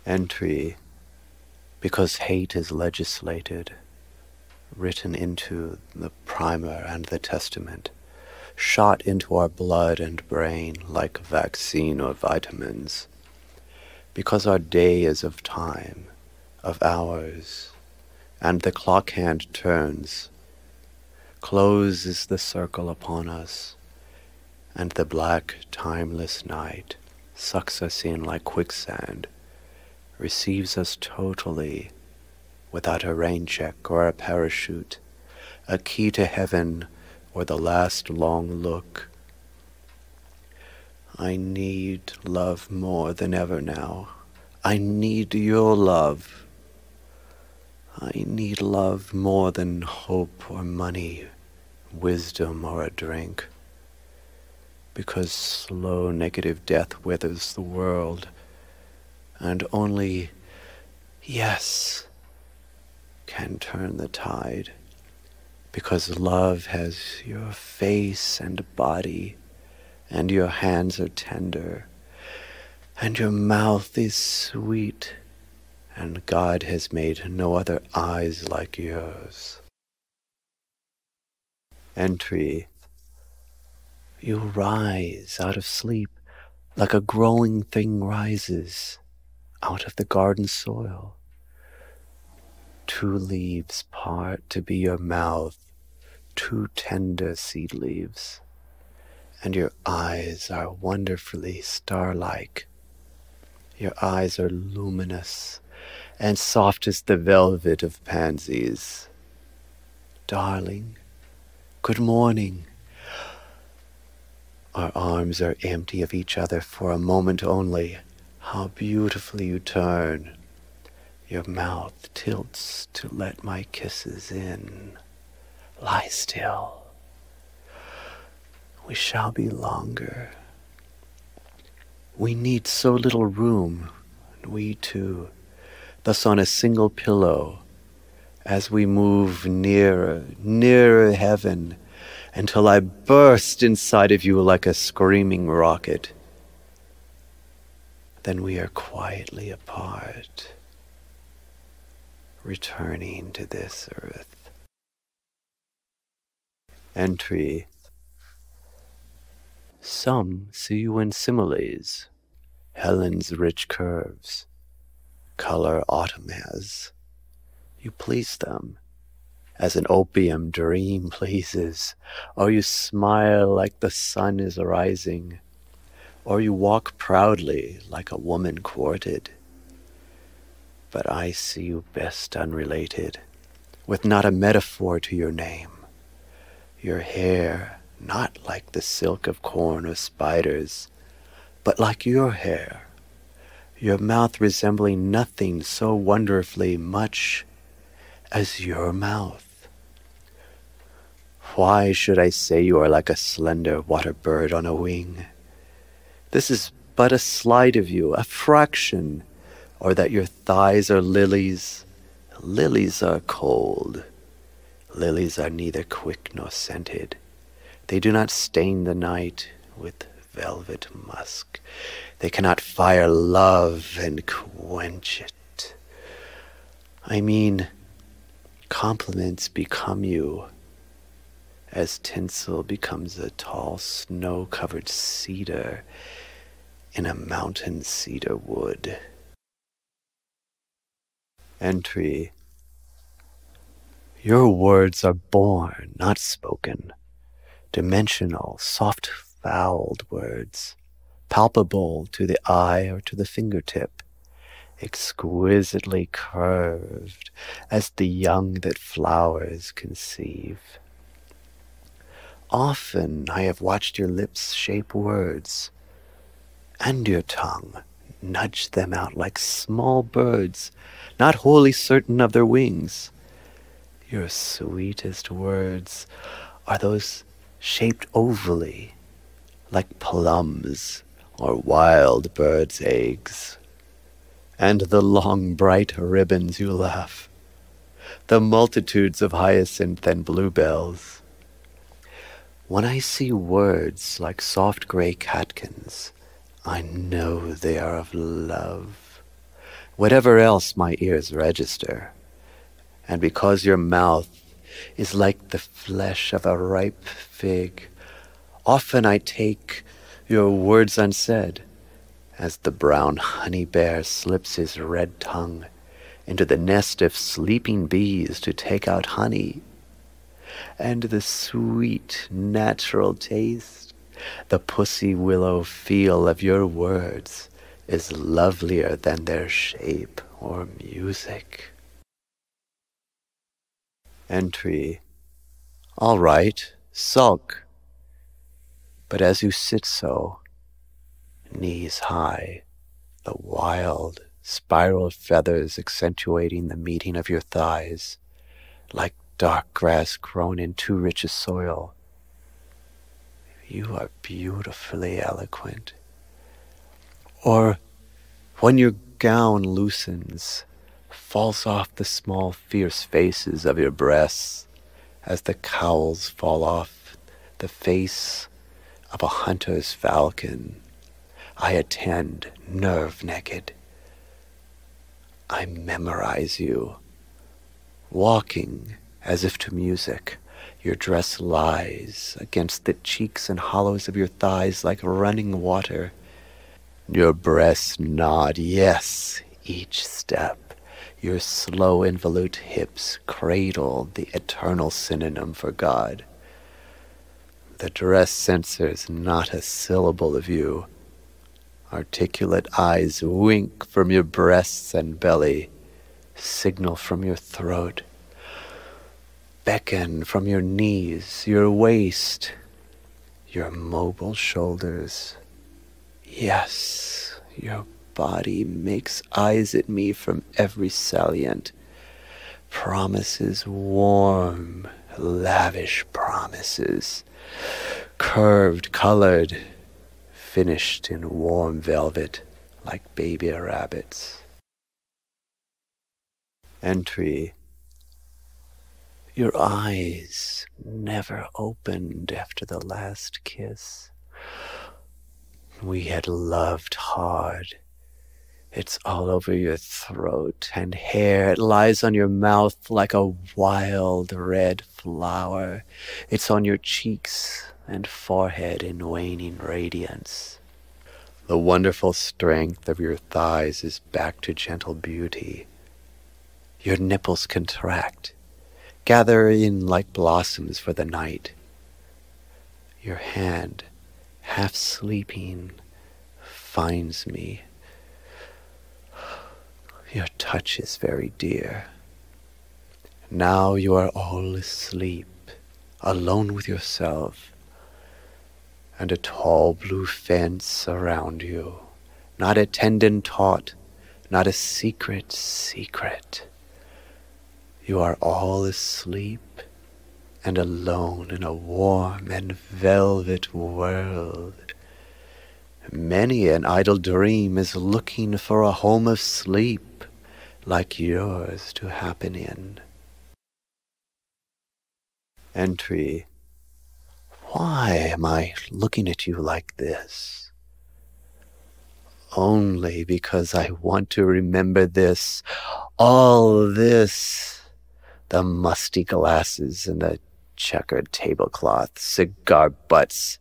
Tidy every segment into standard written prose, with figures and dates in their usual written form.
Entry, because hate is legislated, written into the primer and the testament, shot into our blood and brain like a vaccine or vitamins, because our day is of time, of hours, and the clock hand turns, closes the circle upon us, and the black, timeless night sucks us in like quicksand, receives us totally, without a rain check or a parachute, a key to heaven or the last long look. I need love more than ever now. I need your love. I need love more than hope or money, wisdom or a drink. Because slow negative death withers the world, and only yes can turn the tide. Because love has your face and body, and your hands are tender, and your mouth is sweet, and God has made no other eyes like yours. Entry, you rise out of sleep like a growing thing rises out of the garden soil. 2 leaves part to be your mouth, 2 tender seed leaves, and your eyes are wonderfully star-like. Your eyes are luminous and soft as the velvet of pansies. Darling, good morning. Our arms are empty of each other for a moment only. How beautifully you turn. Your mouth tilts to let my kisses in. Lie still. We shall be longer. We need so little room, and we two, thus on a single pillow, as we move nearer, nearer heaven, until I burst inside of you like a screaming rocket. Then we are quietly apart, returning to this earth. Entry. Some see you in similes, Helen's rich curves, color autumn has. You please them, as an opium dream pleases, or you smile like the sun is rising, or you walk proudly like a woman courted. But I see you best unrelated, with not a metaphor to your name. Your hair not like the silk of corn or spiders, but like your hair, your mouth resembling nothing so wonderfully much as your mouth. Why should I say you are like a slender water bird on a wing? This is but a slight of you, a fraction, or that your thighs are lilies. Lilies are cold. Lilies are neither quick nor scented. They do not stain the night with velvet musk. They cannot fire love and quench it. I mean, compliments become you, as tinsel becomes a tall snow-covered cedar in a mountain cedar wood. Entry. Your words are born, not spoken, dimensional, soft-fouled words, palpable to the eye or to the fingertip, exquisitely curved as the young that flowers conceive. Often I have watched your lips shape words, and your tongue nudge them out like small birds, not wholly certain of their wings. Your sweetest words are those shaped ovally, like plums or wild birds' eggs. And the long bright ribbons you laugh, the multitudes of hyacinth and bluebells. When I see words like soft gray catkins, I know they are of love. whatever else my ears register. And because your mouth is like the flesh of a ripe fig, often I take your words unsaid, as the brown honey bear slips his red tongue into the nest of sleeping bees to take out honey. And the sweet, natural taste, the pussy willow feel of your words is lovelier than their shape or music. Entry. All right, sulk. But as you sit so, knees high, the wild, spiral feathers accentuating the meeting of your thighs, like dark grass grown in too rich a soil, you are beautifully eloquent. Or when your gown loosens, falls off the small fierce faces of your breasts, as the cowls fall off the face of a hunter's falcon, I attend nerve naked. I memorize you, walking as if to music. Your dress lies against the cheeks and hollows of your thighs like running water. Your breasts nod, yes, each step. Your slow involute hips cradle the eternal synonym for God. The dress censors not a syllable of you. Articulate eyes wink from your breasts and belly, signal from your throat, beckon from your knees, your waist, your mobile shoulders. Yes, your body makes eyes at me from every salient. Promises, warm, lavish promises, curved, colored, finished in warm velvet like baby rabbits. Entry. Your eyes never opened after the last kiss. We had loved hard. It's all over your throat and hair. It lies on your mouth like a wild red flower. It's on your cheeks and forehead in waning radiance. The wonderful strength of your thighs is back to gentle beauty. Your nipples contract, gather in like blossoms for the night. Your hand, half sleeping, finds me. Your touch is very dear. Now you are all asleep, alone with yourself, and a tall blue fence around you. Not a tendon taut, not a secret. You are all asleep and alone in a warm and velvet world. Many an idle dream is looking for a home of sleep like yours to happen in. Entry. Why am I looking at you like this? Only because I want to remember this, all this, the musty glasses and the checkered tablecloth, cigar butts,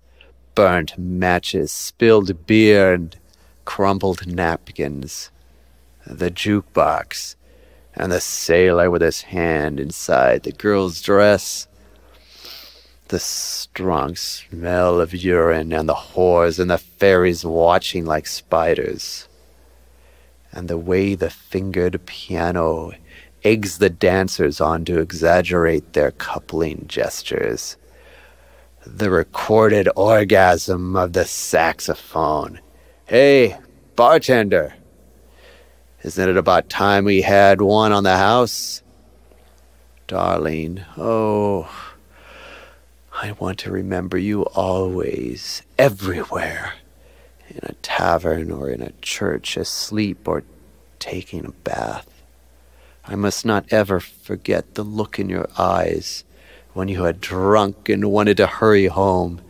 burnt matches, spilled beer, and crumpled napkins, the jukebox, and the sailor with his hand inside the girl's dress, the strong smell of urine, and the whores and the fairies watching like spiders, and the way the fingered piano eggs the dancers on to exaggerate their coupling gestures, the recorded orgasm of the saxophone. Hey, bartender, isn't it about time we had one on the house? Darling, oh, I want to remember you always, everywhere, in a tavern or in a church, asleep or taking a bath. I must not ever forget the look in your eyes when you had drunk and wanted to hurry home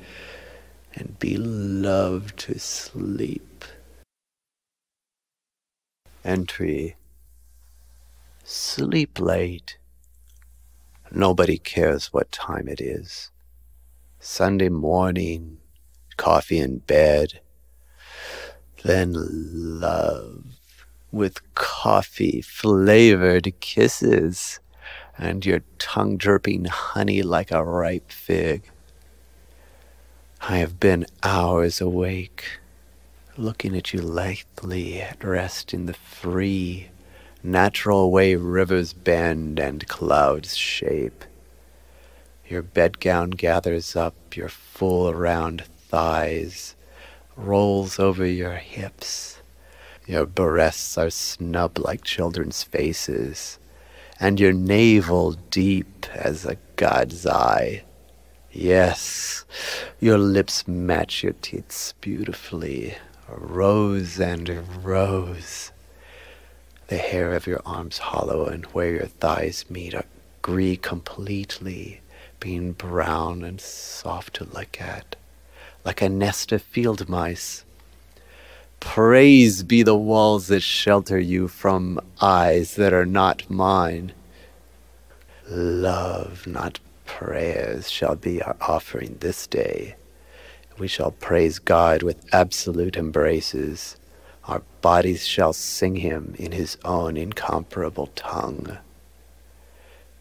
and be loved to sleep. Entry. Sleep late. Nobody cares what time it is. Sunday morning, coffee in bed, then love with coffee-flavored kisses and your tongue dripping honey like a ripe fig. I have been hours awake, looking at you lightly at rest in the free, natural way rivers bend and clouds shape. Your bedgown gathers up your full round thighs, rolls over your hips. Your breasts are snub like children's faces, and your navel deep as a god's eye. Yes, your lips match your teeth beautifully, rose and rose. The hair of your arms hollow and where your thighs meet agree completely, being brown and soft to look at, like a nest of field mice. Praise be the walls that shelter you from eyes that are not mine. Love, not prayers, shall be our offering this day. We shall praise God with absolute embraces. Our bodies shall sing him in his own incomparable tongue.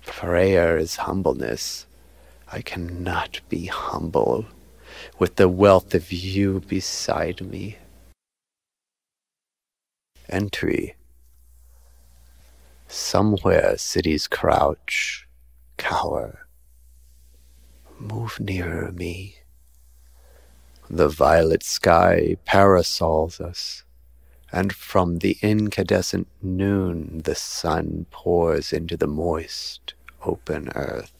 Prayer is humbleness. I cannot be humble with the wealth of you beside me. Entry. Somewhere cities crouch, cower. Move nearer me. The violet sky parasols us, and from the incandescent noon the sun pours into the moist, open earth.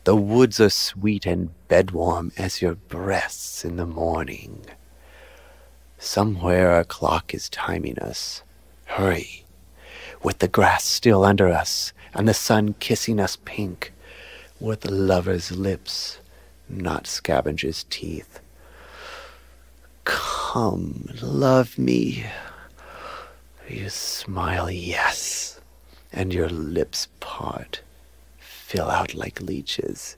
The woods are sweet and bedwarm as your breasts in the morning. Somewhere a clock is timing us. Hurry, with the grass still under us, and the sun kissing us pink, with lovers' lips, not scavengers' teeth. Come, love me. You smile yes, and your lips part, fill out like leeches.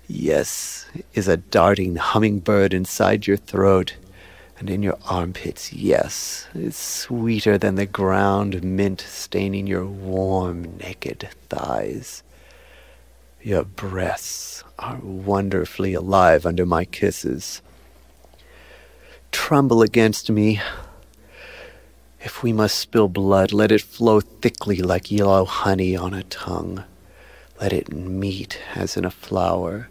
Yes is a darting hummingbird inside your throat, and in your armpits, yes, is sweeter than the ground mint staining your warm, naked thighs. Your breasts are wonderfully alive under my kisses. Tremble against me. If we must spill blood, let it flow thickly like yellow honey on a tongue. Let it meet as in a flower,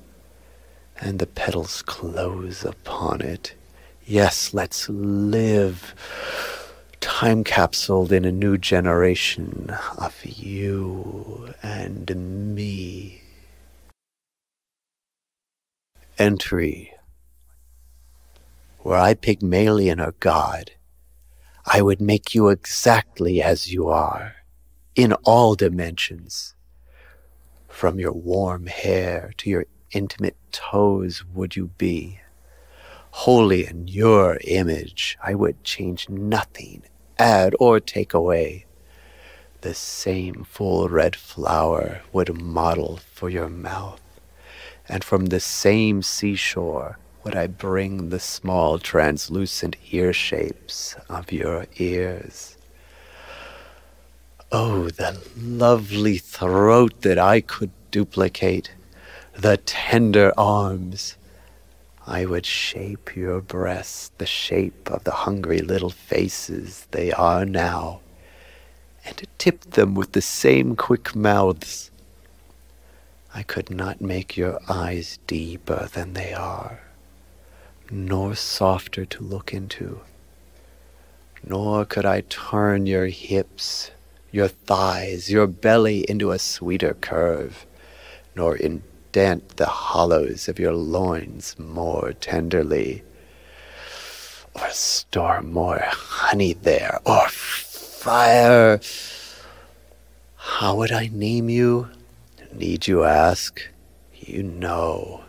and the petals close upon it. Yes, let's live, time capsuled in a new generation of you and me. Entry. Were I Pygmalion or God, I would make you exactly as you are, in all dimensions. From your warm hair to your intimate toes would you be. Wholly in your image, I would change nothing, add or take away. The same full red flower would model for your mouth, and from the same seashore would I bring the small translucent ear shapes of your ears. Oh, the lovely throat that I could duplicate, the tender arms. I would shape your breasts the shape of the hungry little faces they are now, and tip them with the same quick mouths. I could not make your eyes deeper than they are, nor softer to look into, nor could I turn your hips, your thighs, your belly into a sweeter curve, nor indent the hollows of your loins more tenderly, or store more honey there, or fire. How would I name you? Need you ask? You know,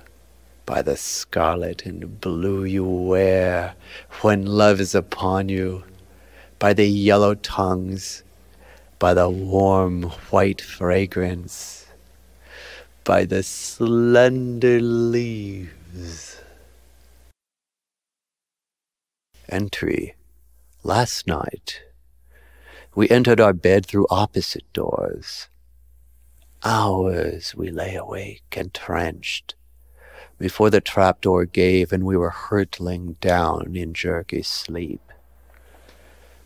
by the scarlet and blue you wear when love is upon you, by the yellow tongues by the warm white fragrance, by the slender leaves. Entry. Last night, we entered our bed through opposite doors. Hours we lay awake, entrenched, before the trapdoor gave and we were hurtling down in jerky sleep.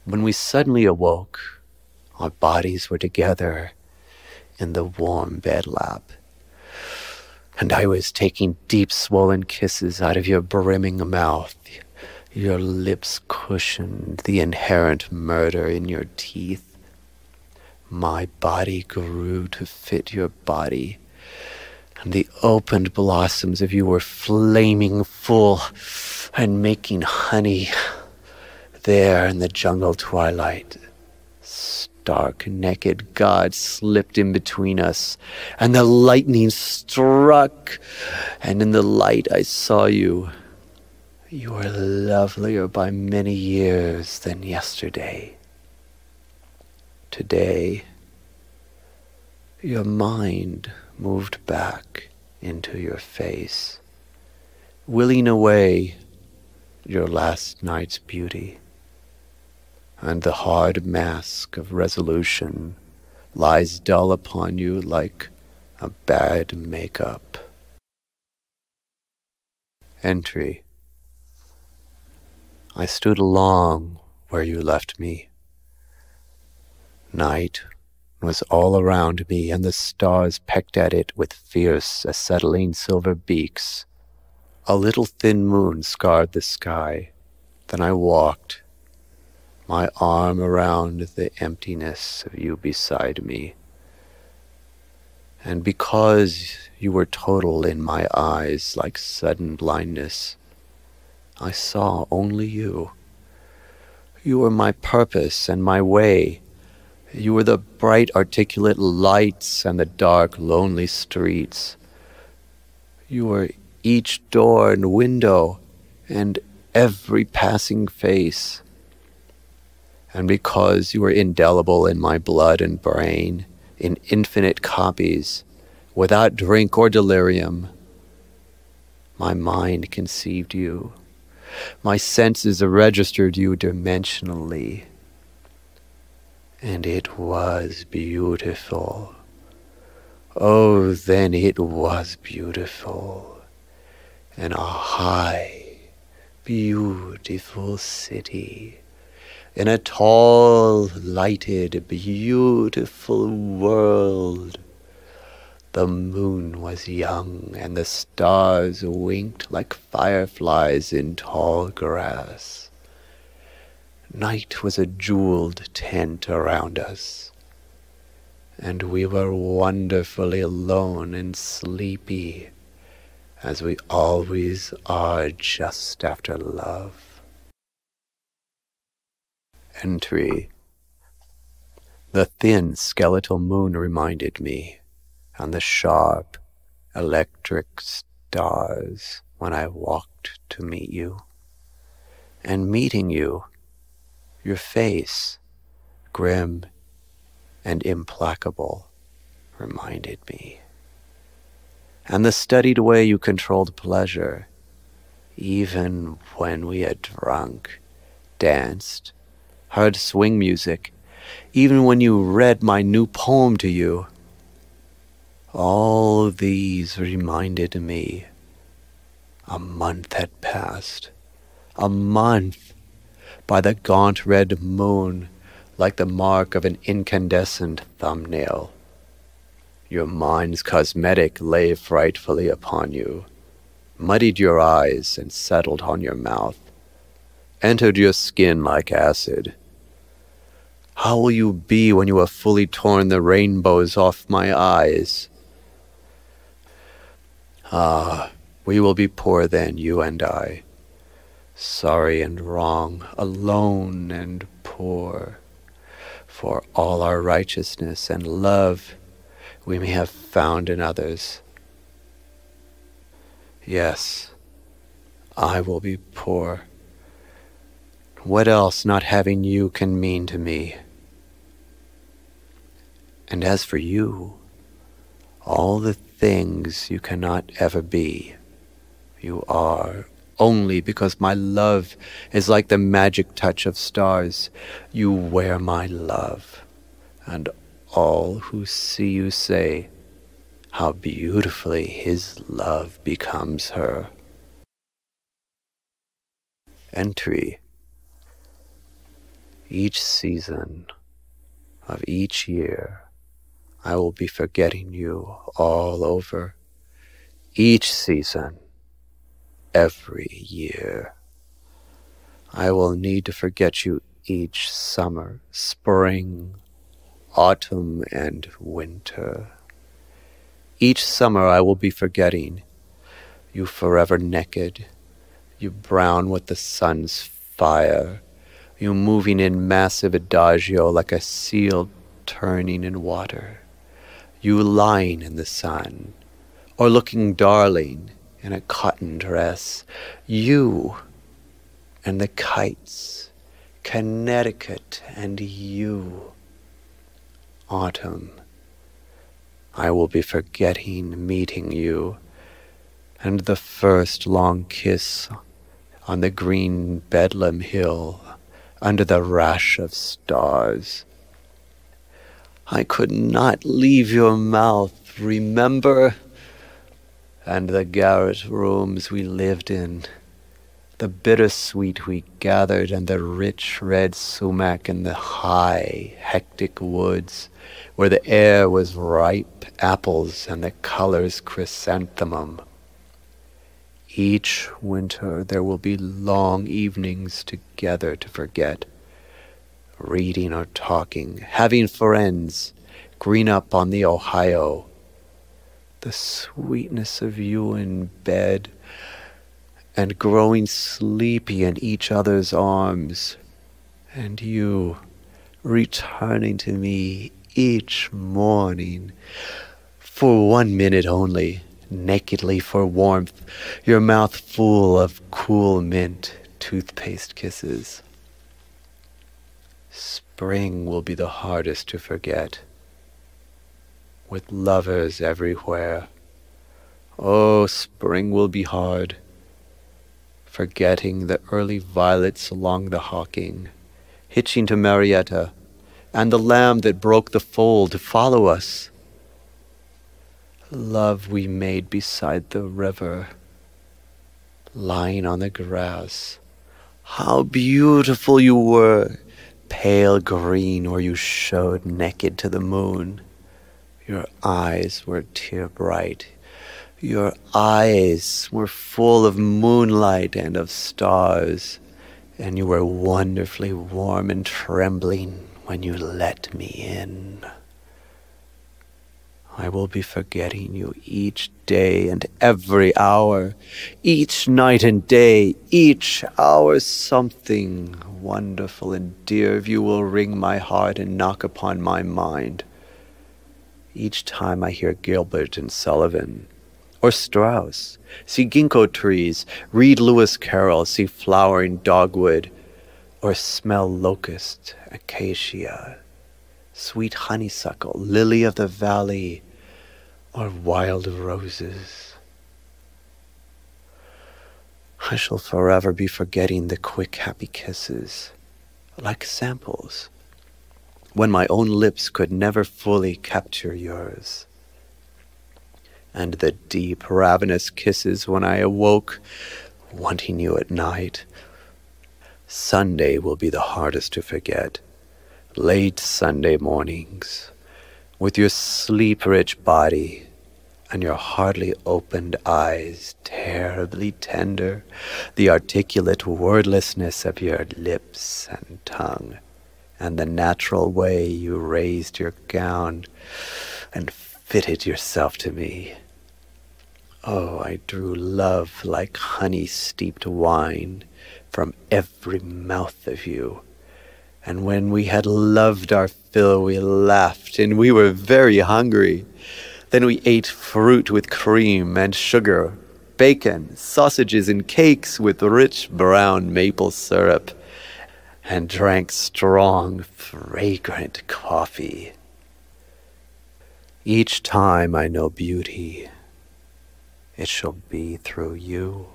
When we suddenly awoke, our bodies were together in the warm bed lap, and I was taking deep swollen kisses out of your brimming mouth. Your lips cushioned the inherent murder in your teeth. My body grew to fit your body, and the opened blossoms of you were flaming full and making honey there in the jungle twilight. Stark naked God slipped in between us, and the lightning struck, and in the light I saw you. You were lovelier by many years than yesterday. Today, your mind moved back into your face, willing away your last night's beauty, and the hard mask of resolution lies dull upon you like a bad makeup. Entry. I stood long where you left me. Night was all around me, and the stars pecked at it with fierce, acetylene silver beaks. A little thin moon scarred the sky. Then I walked, my arm around the emptiness of you beside me. And because you were total in my eyes like sudden blindness, I saw only you. You were my purpose and my way. You were the bright, articulate lights and the dark, lonely streets. You were each door and window and every passing face. And because you were indelible in my blood and brain, in infinite copies, without drink or delirium, my mind conceived you. My senses registered you dimensionally. And it was beautiful. Oh, then it was beautiful. In a high, beautiful city. In a tall, lighted, beautiful world. The moon was young, and the stars winked like fireflies in tall grass. Night was a jeweled tent around us, and we were wonderfully alone and sleepy, as we always are just after love. Entry. The thin skeletal moon reminded me, and the sharp electric stars when I walked to meet you. And meeting you, your face, grim and implacable, reminded me. And the studied way you controlled pleasure, even when we had drunk, danced, heard swing music, even when you read my new poem to you. All these reminded me. A month had passed. A month, by the gaunt red moon, like the mark of an incandescent thumbnail. Your mind's cosmetic lay frightfully upon you, muddied your eyes and settled on your mouth, entered your skin like acid. How will you be when you have fully torn the rainbows off my eyes? Ah, we will be poor then, you and I, sorry and wrong, alone and poor. For all our righteousness and love we may have found in others. Yes, I will be poor. What else not having you can mean to me? And as for you, all the things you cannot ever be, you are, only because my love is like the magic touch of stars. You wear my love, and all who see you say how beautifully his love becomes her. Entry. Each season of each year, I will be forgetting you all over. Each season, every year, I will need to forget you each summer, spring, autumn, and winter. Each summer I will be forgetting you forever naked, you brown with the sun's fire, you moving in massive adagio like a seal turning in water, you lying in the sun, or looking darling in a cotton dress, you and the kites, Connecticut and you. Autumn, I will be forgetting meeting you, and the first long kiss on the green Bedlam Hill under the rash of stars. I could not leave your mouth, remember? And the garret rooms we lived in, the bittersweet we gathered, and the rich red sumac in the high, hectic woods, where the air was ripe apples and the colors chrysanthemum. Each winter there will be long evenings together to forget, reading or talking, having friends, green up on the Ohio, the sweetness of you in bed, and growing sleepy in each other's arms, and you returning to me each morning, for 1 minute only, nakedly for warmth, your mouth full of cool mint toothpaste kisses. Spring will be the hardest to forget, with lovers everywhere. Oh, spring will be hard, forgetting the early violets along the Hocking, hitching to Marietta, and the lamb that broke the fold to follow us. Love we made beside the river, lying on the grass. How beautiful you were, pale green where you showed naked to the moon. Your eyes were tear bright. Your eyes were full of moonlight and of stars, and you were wonderfully warm and trembling when you let me in. I will be forgetting you each day and every hour, each night and day, each hour something wonderful and dear of you will wring my heart and knock upon my mind. Each time I hear Gilbert and Sullivan, or Strauss, see ginkgo trees, read Lewis Carroll, see flowering dogwood, or smell locust, acacia, sweet honeysuckle, lily of the valley, or wild roses. I shall forever be forgetting the quick, happy kisses, like samples, when my own lips could never fully capture yours, and the deep, ravenous kisses when I awoke, wanting you at night. Sunday will be the hardest to forget, late Sunday mornings, with your sleep-rich body and your hardly opened eyes terribly tender, the articulate wordlessness of your lips and tongue, and the natural way you raised your gown and fitted yourself to me. Oh, I drew love like honey-steeped wine from every mouth of you. And when we had loved our fill, we laughed, and we were very hungry. Then we ate fruit with cream and sugar, bacon, sausages, and cakes with rich brown maple syrup, and drank strong, fragrant coffee. Each time I know beauty, it shall be through you.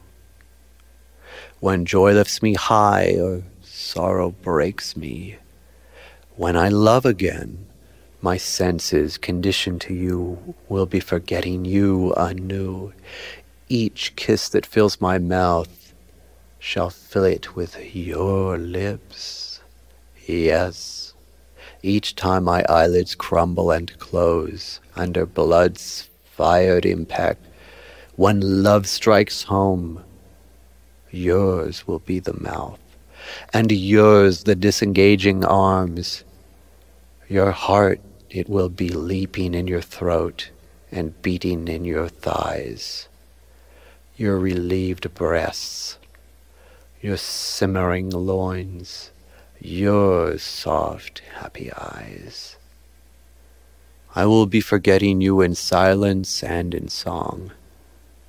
When joy lifts me high or sorrow breaks me, when I love again, my senses conditioned to you will be forgetting you anew. Each kiss that fills my mouth shall fill it with your lips. Yes, each time my eyelids crumble and close under blood's fired impact, when love strikes home, yours will be the mouth, and yours the disengaging arms. Your heart, it will be leaping in your throat and beating in your thighs. Your relieved breasts, your simmering loins, your soft, happy eyes. I will be forgetting you in silence and in song.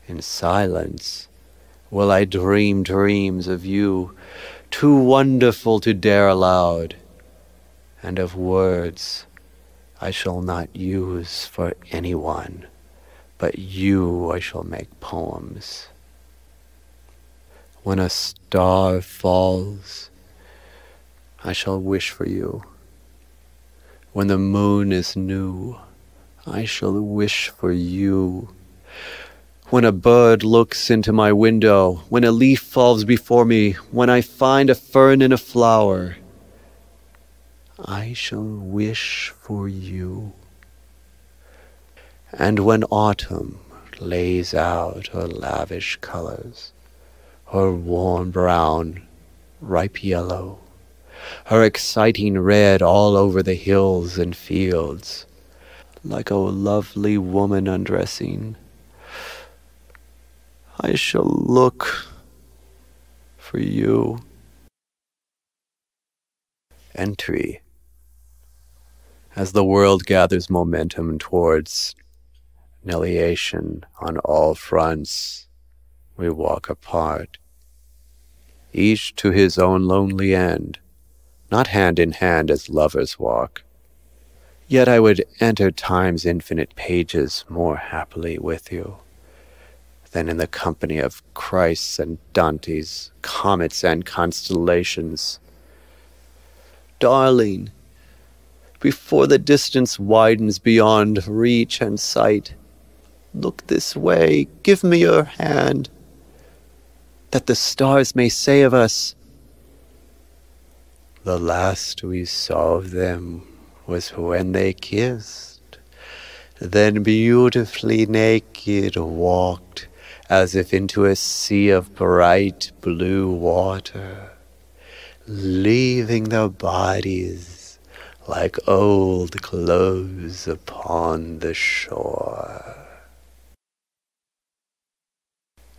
In silence will I dream dreams of you, too wonderful to dare aloud, and of words I shall not use for anyone, but you I shall make poems. When a star falls, I shall wish for you. When the moon is new, I shall wish for you. When a bird looks into my window, when a leaf falls before me, when I find a fern in a flower, I shall wish for you. And when autumn lays out her lavish colors, her warm brown, ripe yellow, her exciting red all over the hills and fields, like a lovely woman undressing, I shall look for you. Entry. As the world gathers momentum towards annihilation on all fronts, we walk apart, each to his own lonely end, not hand in hand as lovers walk. Yet I would enter time's infinite pages more happily with you than in the company of Christs and Dantes, comets and constellations. Darling, before the distance widens beyond reach and sight, look this way, give me your hand, that the stars may say of us, the last we saw of them was when they kissed, then beautifully naked walked, as if into a sea of bright blue water, leaving their bodies like old clothes upon the shore.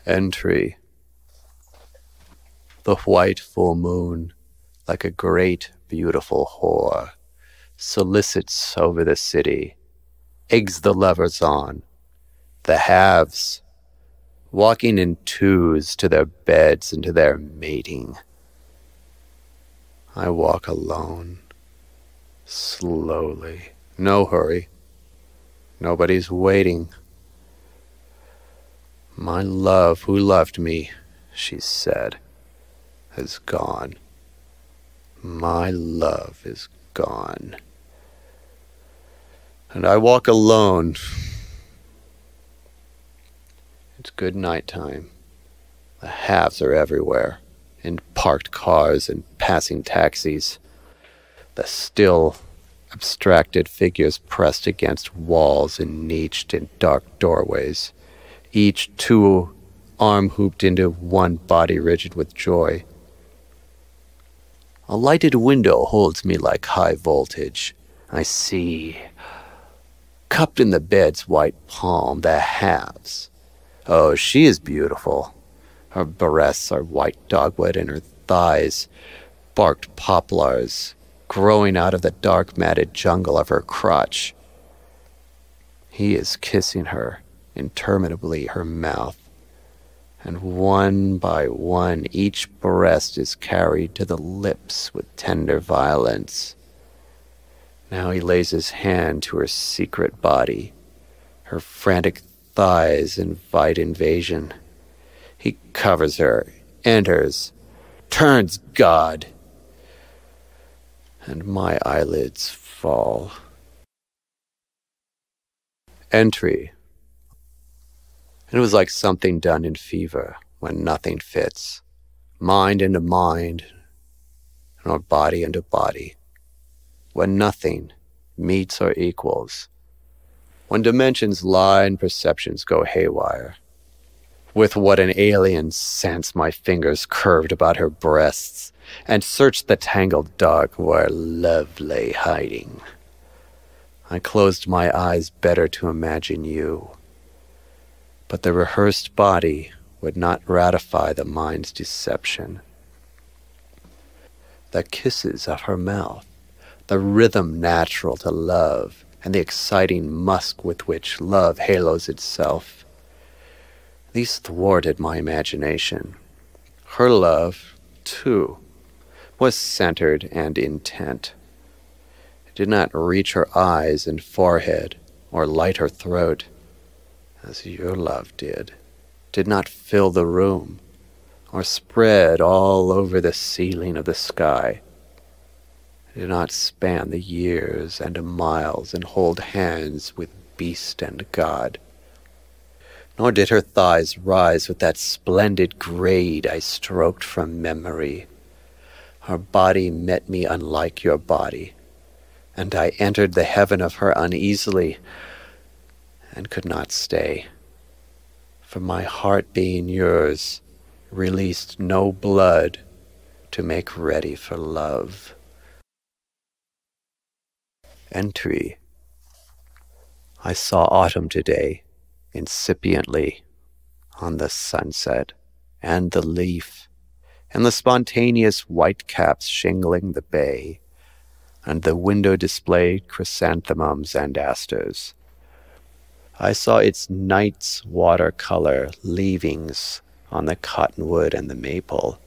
Entry. The white full moon, like a great beautiful whore, solicits over the city, eggs the lovers on, the haves, walking in twos to their beds and to their mating. I walk alone, slowly, no hurry, nobody's waiting. My love who loved me, she said, has gone. My love is gone. And I walk alone. It's good night time. The haves are everywhere, in parked cars and passing taxis. The still, abstracted figures pressed against walls and niched in dark doorways, each two arm-hooped into one body rigid with joy. A lighted window holds me like high voltage. I see, cupped in the bed's white palm, the halves. Oh, she is beautiful. Her breasts are white dogwood and her thighs barked poplars growing out of the dark matted jungle of her crotch. He is kissing her interminably, her mouth, and one by one each breast is carried to the lips with tender violence. Now he lays his hand to her secret body. Her frantic thighs invite invasion. He covers her, enters, turns God, and my eyelids fall. Entry. It was like something done in fever, when nothing fits, mind into mind, nor body into body, when nothing meets or equals, when dimensions lie and perceptions go haywire. With what an alien sense my fingers curved about her breasts and searched the tangled dark where love lay hiding. I closed my eyes better to imagine you, but the rehearsed body would not ratify the mind's deception. The kisses of her mouth, the rhythm natural to love, and the exciting musk with which love halos itself, these thwarted my imagination. Her love, too, was centered and intent. It did not reach her eyes and forehead or light her throat, as your love did not fill the room or spread all over the ceiling of the sky. It did not span the years and miles and hold hands with beast and God. Nor did her thighs rise with that splendid grade I stroked from memory. Her body met me unlike your body, and I entered the heaven of her uneasily, and could not stay. For my heart being yours, released no blood to make ready for love. Entry. I saw autumn today, incipiently, on the sunset, and the leaf, and the spontaneous whitecaps shingling the bay, and the window displayed chrysanthemums and asters. I saw its night's watercolor leavings on the cottonwood and the maple,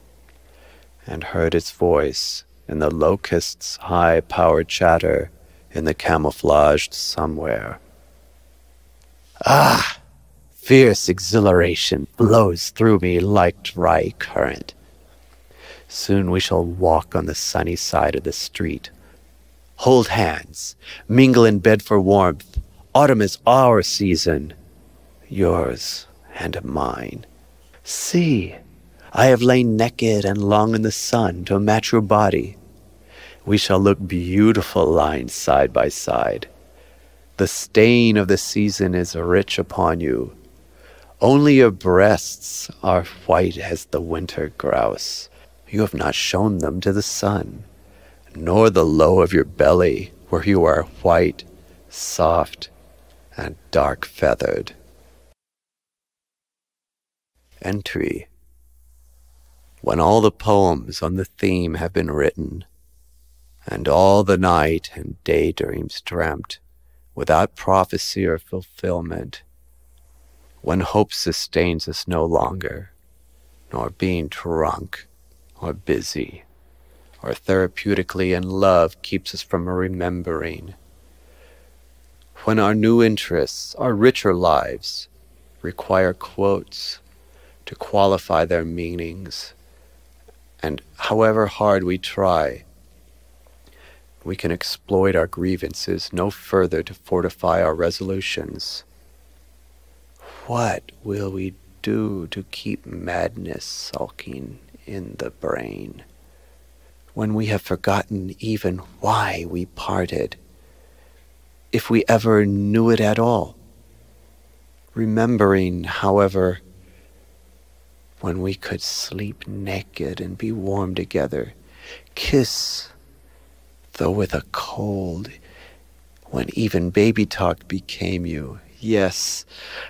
and heard its voice in the locust's high-powered chatter in the camouflaged somewhere. Ah! Fierce exhilaration flows through me like dry current. Soon we shall walk on the sunny side of the street. Hold hands, mingle in bed for warmth. Autumn is our season, yours and mine. See, I have lain naked and long in the sun to match your body. We shall look beautiful lying side by side. The stain of the season is rich upon you. Only your breasts are white as the winter grouse. You have not shown them to the sun, nor the low of your belly, where you are white, soft, and dark-feathered. Entry. When all the poems on the theme have been written, and all the night and daydreams dreamt, without prophecy or fulfillment, when hope sustains us no longer, nor being drunk or busy, or therapeutically in love keeps us from remembering, when our new interests, our richer lives, require quotes to qualify their meanings, and however hard we try, we can exploit our grievances no further to fortify our resolutions. What will we do to keep madness sulking in the brain, when we have forgotten even why we parted, if we ever knew it at all? Remembering, however, when we could sleep naked and be warm together, kiss, though with a cold, when even baby talk became you, yes,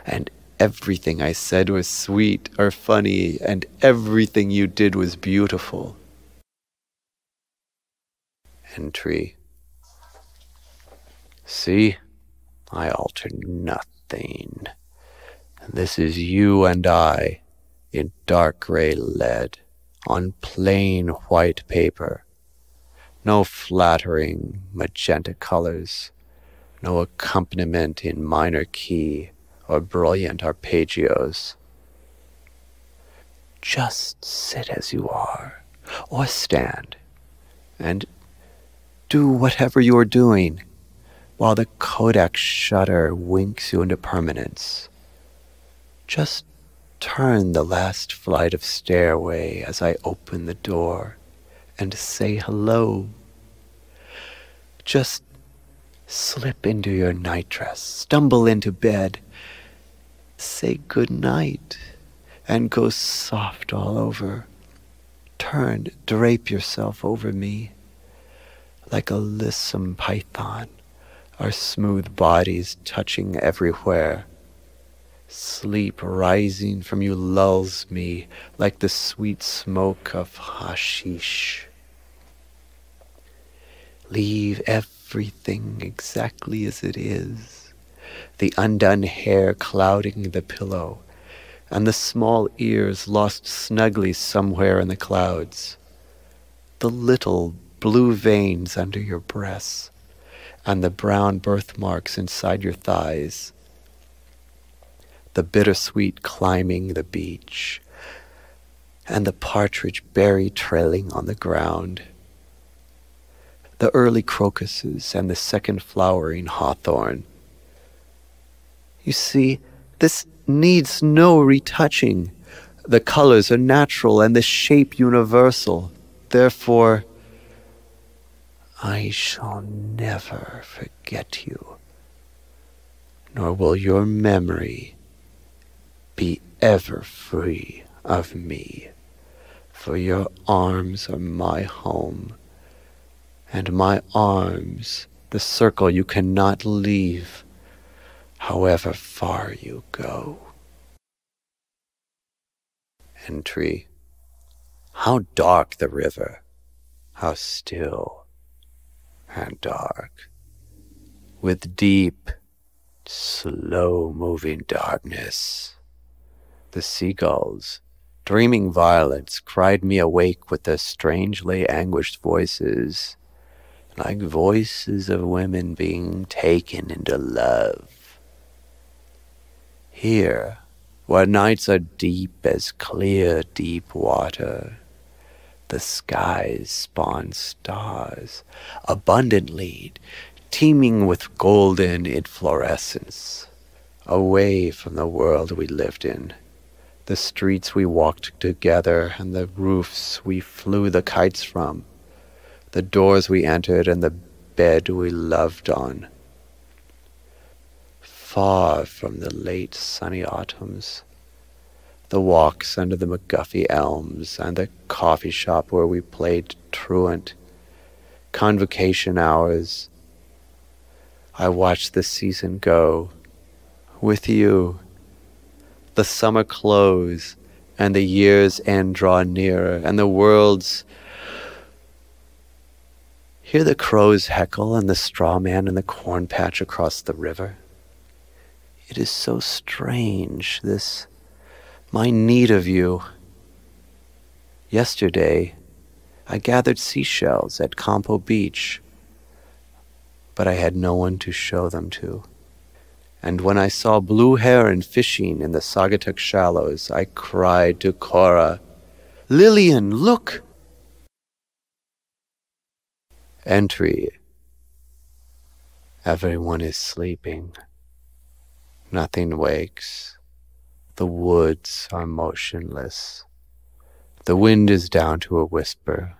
and everything I said was sweet or funny, and everything you did was beautiful. Entry. See, I altered nothing. This is you and I, in dark gray lead, on plain white paper. No flattering magenta colors, no accompaniment in minor key or brilliant arpeggios. Just sit as you are, or stand, and do whatever you are doing, while the Kodak shutter winks you into permanence. Just turn the last flight of stairway as I open the door and say hello. Just slip into your nightdress, stumble into bed, say good night, and go soft all over. Turn, drape yourself over me like a lissom python, our smooth bodies touching everywhere. Sleep rising from you lulls me like the sweet smoke of hashish. Leave everything exactly as it is, the undone hair clouding the pillow, and the small ears lost snugly somewhere in the clouds, the little blue veins under your breasts, and the brown birthmarks inside your thighs, the bittersweet climbing the beach, and the partridge berry trailing on the ground, the early crocuses and the second flowering hawthorn. You see, this needs no retouching. The colors are natural and the shape universal. Therefore, I shall never forget you, nor will your memory be ever free of me, for your arms are my home, and my arms the circle you cannot leave, however far you go. Entry. How dark the river, how still and dark, with deep, slow-moving darkness. The seagulls, dreaming violets, cried me awake with their strangely anguished voices, like voices of women being taken into love. Here, where nights are deep as clear, deep water, the skies spawn stars abundantly, teeming with golden inflorescence, away from the world we lived in, the streets we walked together, and the roofs we flew the kites from, the doors we entered and the bed we loved on. Far from the late sunny autumns, the walks under the McGuffey elms, and the coffee shop where we played truant, convocation hours, I watched the season go with you. The summer close, and the year's end draw nearer, and the world's... Hear the crows heckle and the straw man in the corn patch across the river. It is so strange, this, my need of you. Yesterday, I gathered seashells at Campo Beach, but I had no one to show them to. And when I saw blue heron fishing in the Saugatuck shallows, I cried to Cora, "Lillian, look!" Entry. Everyone is sleeping. Nothing wakes. The woods are motionless. The wind is down to a whisper.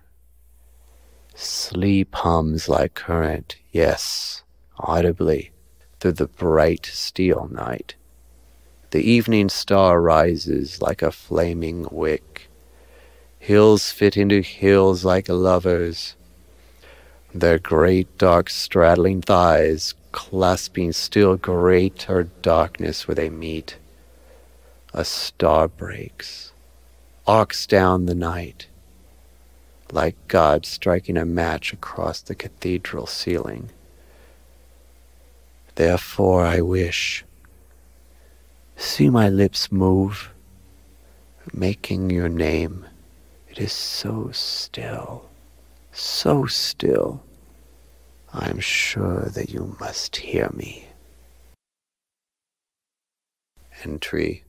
Sleep hums like current, yes, audibly, through the bright steel night. The evening star rises like a flaming wick. Hills fit into hills like lovers, their great dark straddling thighs clasping still greater darkness where they meet. A star breaks, arcs down the night, like God striking a match across the cathedral ceiling. Therefore I wish, see my lips move, making your name. It is so still, so still, I am sure that you must hear me. Entry.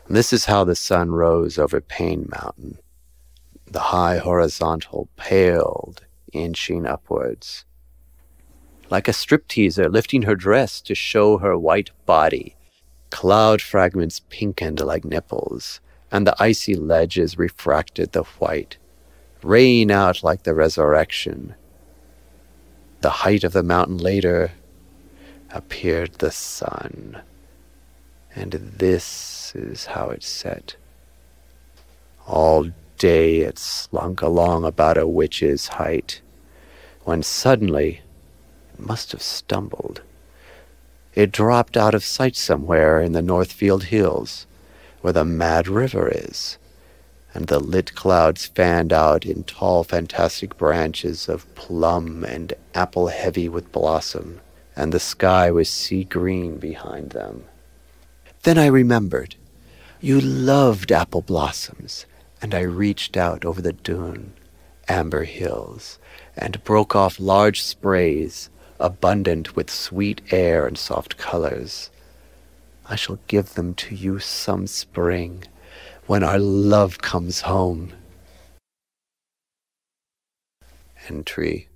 This is how the sun rose over Pain Mountain. The high horizontal paled, inching upwards, like a stripteaser lifting her dress to show her white body. Cloud fragments pinkened like nipples, and the icy ledges refracted the white, raying out like the resurrection. The height of the mountain later appeared the sun, and this is how it set. All day it slunk along about a witch's height, when suddenly it must have stumbled. It dropped out of sight somewhere in the Northfield Hills, where the Mad River is, and the lit clouds fanned out in tall fantastic branches of plum and apple heavy with blossom, and the sky was sea green behind them. Then I remembered. You loved apple blossoms, and I reached out over the dune, amber hills, and broke off large sprays, abundant with sweet air and soft colors. I shall give them to you some spring, when our love comes home. Entry.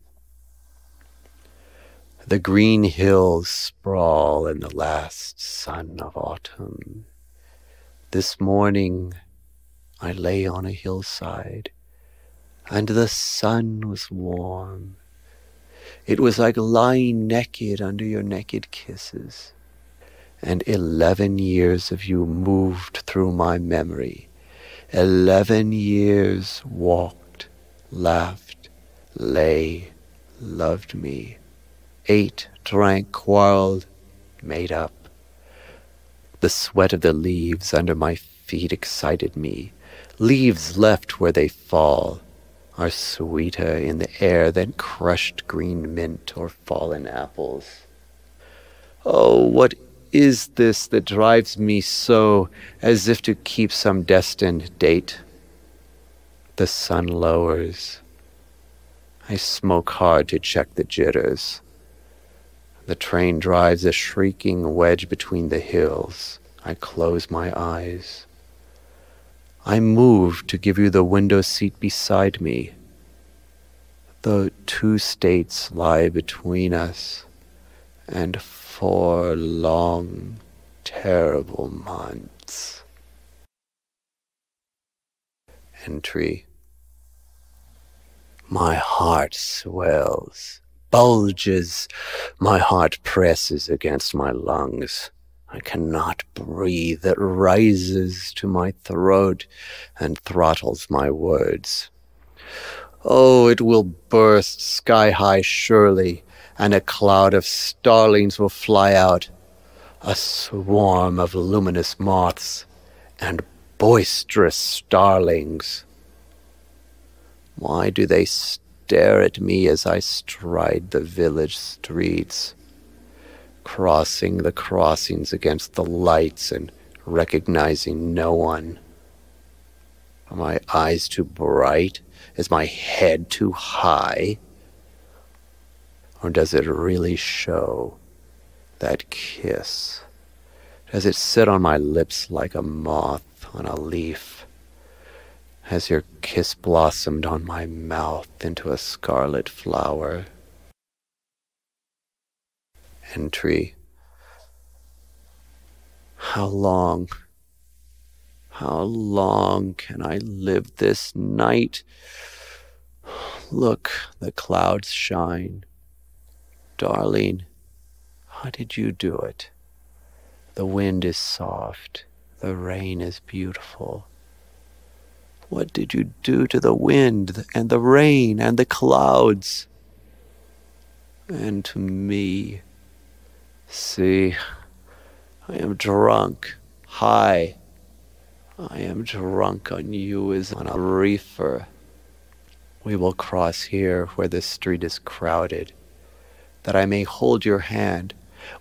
The green hills sprawl in the last sun of autumn. This morning I lay on a hillside, and the sun was warm. It was like lying naked under your naked kisses, and 11 years of you moved through my memory. 11 years walked, laughed, lay, loved me, ate, drank, quarreled, made up. The sweat of the leaves under my feet excited me. Leaves left where they fall are sweeter in the air than crushed green mint or fallen apples. Oh, what is this that drives me so, as if to keep some destined date? The sun lowers. I smoke hard to check the jitters. The train drives a shrieking wedge between the hills. I close my eyes. I move to give you the window seat beside me. The two states lie between us, and 4 long, terrible months. Entry. My heart swells, bulges. My heart presses against my lungs. I cannot breathe. It rises to my throat and throttles my words. Oh, it will burst sky-high surely, and a cloud of starlings will fly out, a swarm of luminous moths and boisterous starlings. Why do they stare at me as I stride the village streets, crossing the crossings against the lights and recognizing no one? Are my eyes too bright? Is my head too high? Or does it really show, that kiss? Does it sit on my lips like a moth on a leaf? Has your kiss blossomed on my mouth into a scarlet flower? Entry. How long can I live this night? Look, the clouds shine. Darling, how did you do it? The wind is soft. The rain is beautiful. What did you do to the wind and the rain and the clouds? And to me? See, I am drunk, high. I am drunk on you as on a reefer. We will cross here where the street is crowded, that I may hold your hand.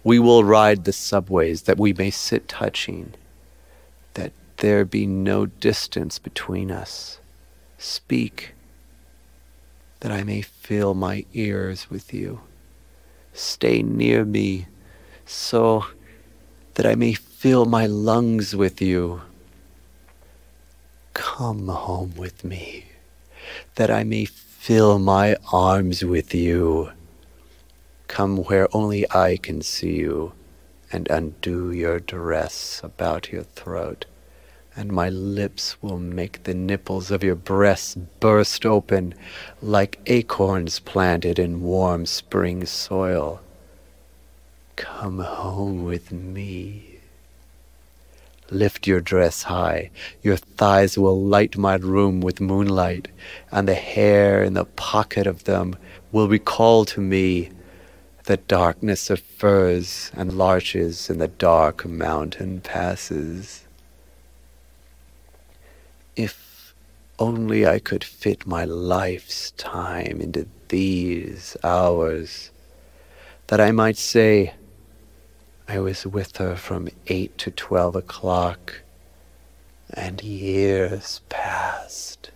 We will ride the subways, that we may sit touching, that there be no distance between us. Speak. that I may fill my ears with you. Stay near me, so that I may fill my lungs with you. Come home with me, that I may fill my arms with you. Come where only I can see you, and undo your dress about your throat, and my lips will make the nipples of your breasts burst open like acorns planted in warm spring soil. Come home with me. Lift your dress high. Your thighs will light my room with moonlight, and the hair in the pocket of them will recall to me the darkness of firs and larches in the dark mountain passes. If only I could fit my life's time into these hours, that I might say, I was with her from 8 to 12 o'clock, and years passed.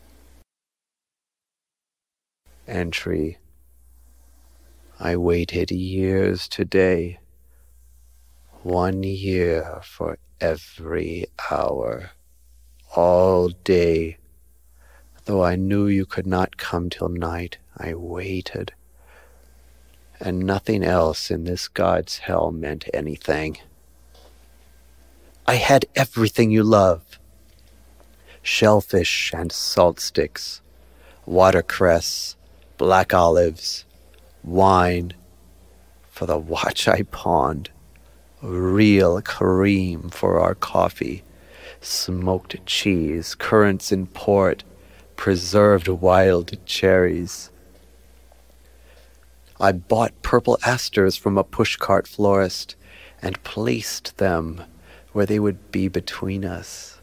Entry. I waited years today, 1 year for every hour, all day. Though I knew you could not come till night, I waited. And nothing else in this God's hell meant anything. I had everything you love. Shellfish and salt sticks, watercress, black olives, wine for the watch I pawned, real cream for our coffee, smoked cheese, currants in port, preserved wild cherries. I bought purple asters from a pushcart florist and placed them where they would be between us,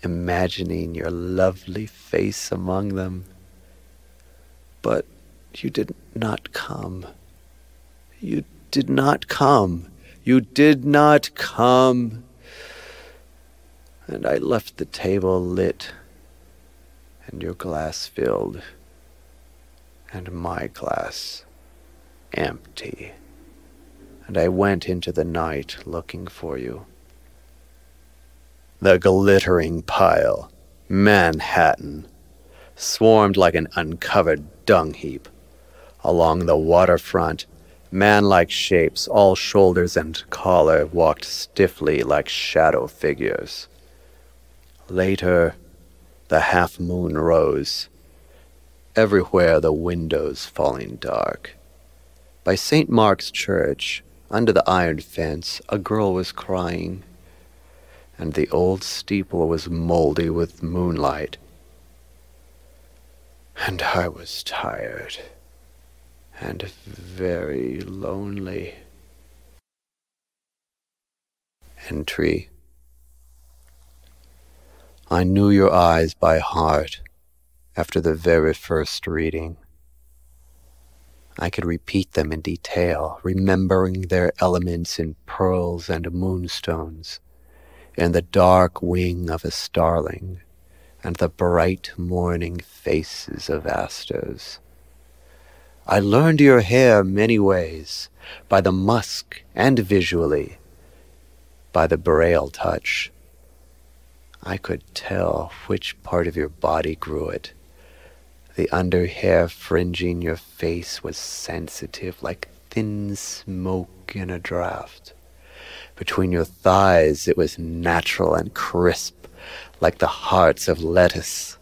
imagining your lovely face among them. But you did not come. You did not come. You did not come. And I left the table lit, and your glass filled, and my glass empty. And I went into the night looking for you. The glittering pile, Manhattan, swarmed like an uncovered dung heap. Along the waterfront, man-like shapes, all shoulders and collar, walked stiffly like shadow figures. Later, the half-moon rose, everywhere the windows falling dark. By St. Mark's Church, under the iron fence, a girl was crying, and the old steeple was moldy with moonlight. And I was tired and very lonely. Entry. I knew your eyes by heart after the very first reading. I could repeat them in detail, remembering their elements in pearls and moonstones, in the dark wing of a starling, and the bright morning faces of asters. I learned your hair many ways, by the musk and visually, by the braille touch. I could tell which part of your body grew it. The under hair fringing your face was sensitive like thin smoke in a draught. Between your thighs it was natural and crisp like the hearts of lettuce.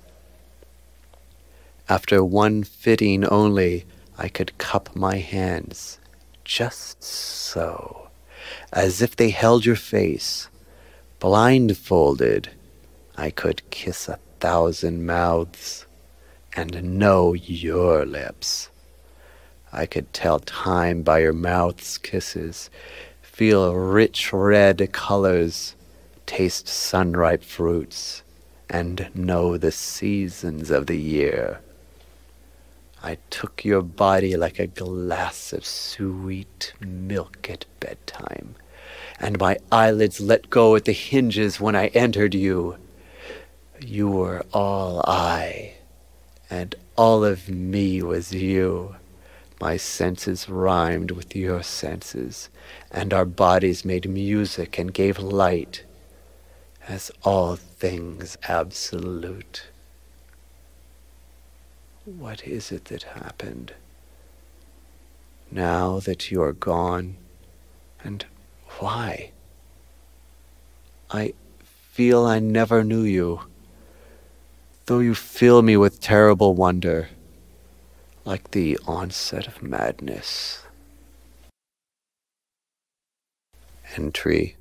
After one fitting only, I could cup my hands, just so, as if they held your face. Blindfolded, I could kiss 1,000 mouths and know your lips. I could tell time by your mouth's kisses, feel rich red colors, taste sun-ripe fruits, and know the seasons of the year. I took your body like a glass of sweet milk at bedtime, and my eyelids let go at the hinges when I entered you. You were all I, and All of me was you. My senses rhymed with your senses, and our bodies made music and gave light, as all things absolute. What is it that happened? Now that you are gone, and why? I feel I never knew you, though you fill me with terrible wonder, like the onset of madness. Entry.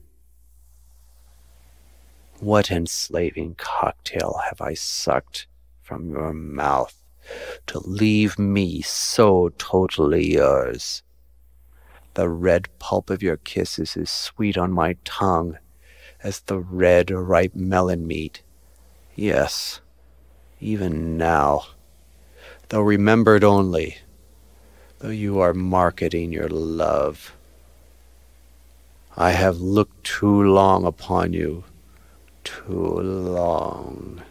What enslaving cocktail have I sucked from your mouth to leave me so totally yours? The red pulp of your kisses is sweet on my tongue as the red ripe melon meat. Yes, even now, though remembered only, though you are marketing your love. I have looked too long upon you, too long,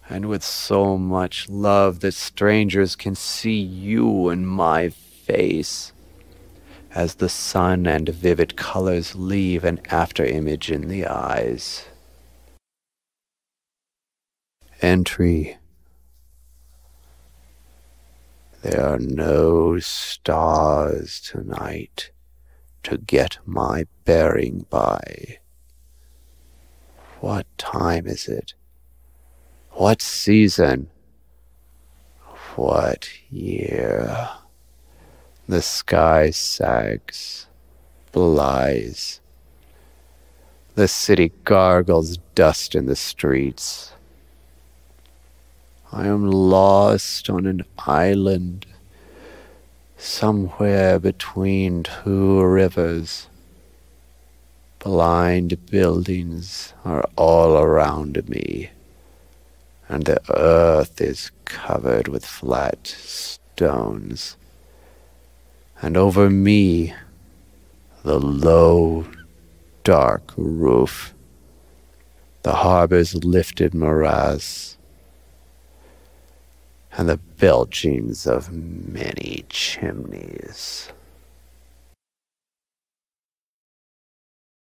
and with so much love that strangers can see you in my face, as the sun and vivid colors leave an after-image in the eyes. Entry. There are no stars tonight to get my bearing by. What time is it? What season? What year? The sky sags, lies. The city gargles dust in the streets. I am lost on an island, somewhere between two rivers. Blind buildings are all around me, and the earth is covered with flat stones. And over me, the low, dark roof, the harbor's lifted morass, and the belchings of many chimneys.